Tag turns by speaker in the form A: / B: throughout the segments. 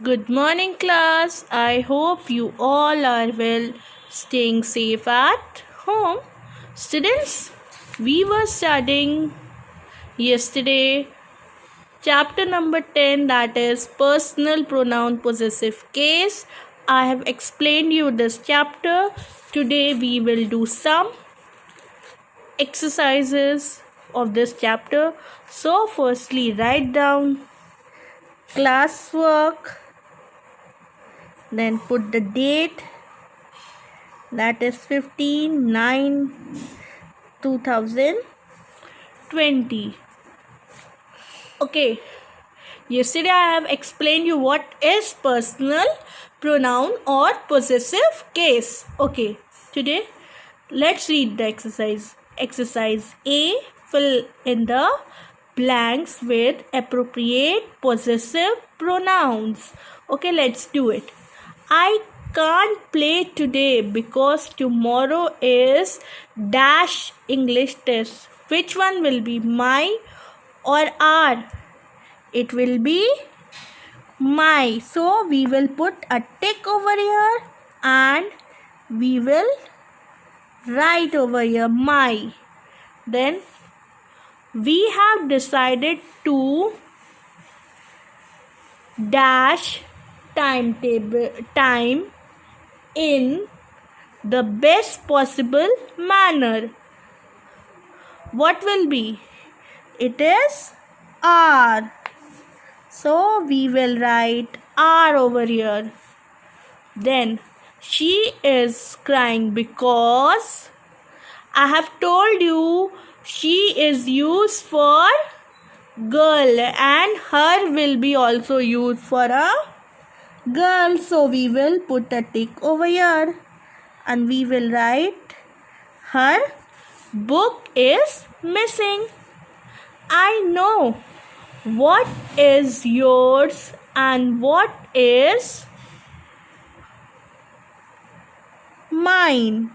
A: Good morning, class. I hope you all are well, staying safe at home. Students, we were studying yesterday chapter number 10, that is personal pronoun possessive case. I have explained you this chapter. Today we will do some exercises of this chapter. So, firstly, write down classwork. Then put the date, that is 15/9/2020. Okay, yesterday I have explained you what is personal pronoun or possessive case. Okay, today let's read the exercise. Exercise A, fill in the blanks with appropriate possessive pronouns. Okay, let's do it. I can't play today because tomorrow is dash English test. Which one will be, my or our? It will be my. So we will put a tick over here and we will write over here my. Then we have decided to dash time in the best possible manner. What will be? It is R. So we will write R over here. Then she is crying because I have told you she is used for girl and her will be also used for a girl. So we will put a tick over here and we will write her book is missing. I know what is yours and what is mine.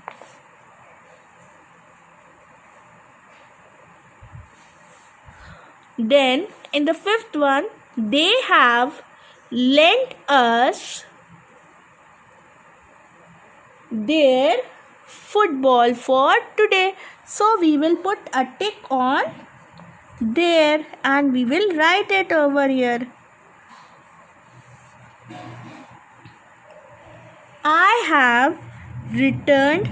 A: Then in the fifth one, they have lent us their football for today. So we will put a tick on there and we will write it over here. I have returned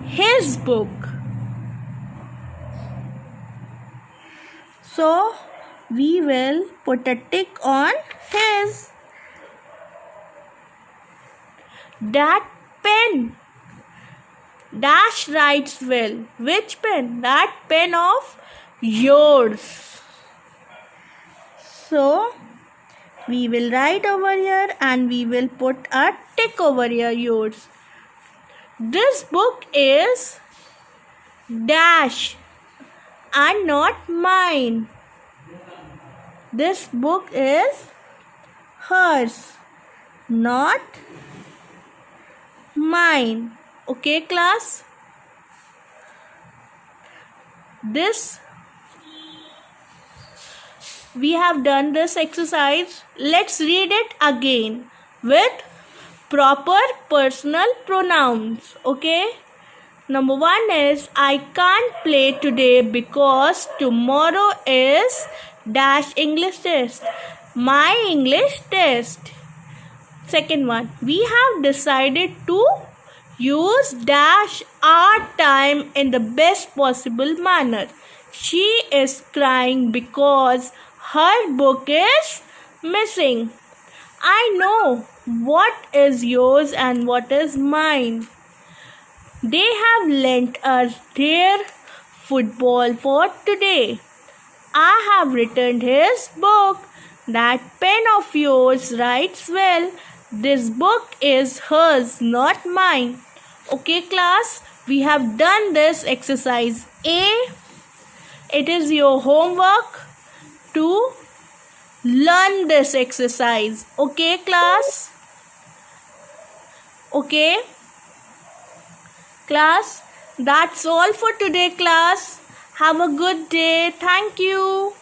A: his book. So we will put a tick on his. That pen dash writes well. Which pen? That pen of yours. So we will write over here and we will put a tick over here, yours. This book is dash and not mine. This book is hers, not mine. Okay, class? We have done this exercise. Let's read it again with proper personal pronouns. Okay? Number 1 is I can't play today because tomorrow is dash English test. My English test. Second one, we have decided to use dash our time in the best possible manner. She is crying because her book is missing. I know what is yours and what is mine. They have lent us their football for today. I have returned his book. That pen of yours writes well. This book is hers, not mine. Okay, class, we have done this exercise A. It is your homework to learn this exercise. Okay, class? Okay? Class, that's all for today, class. Have a good day. Thank you.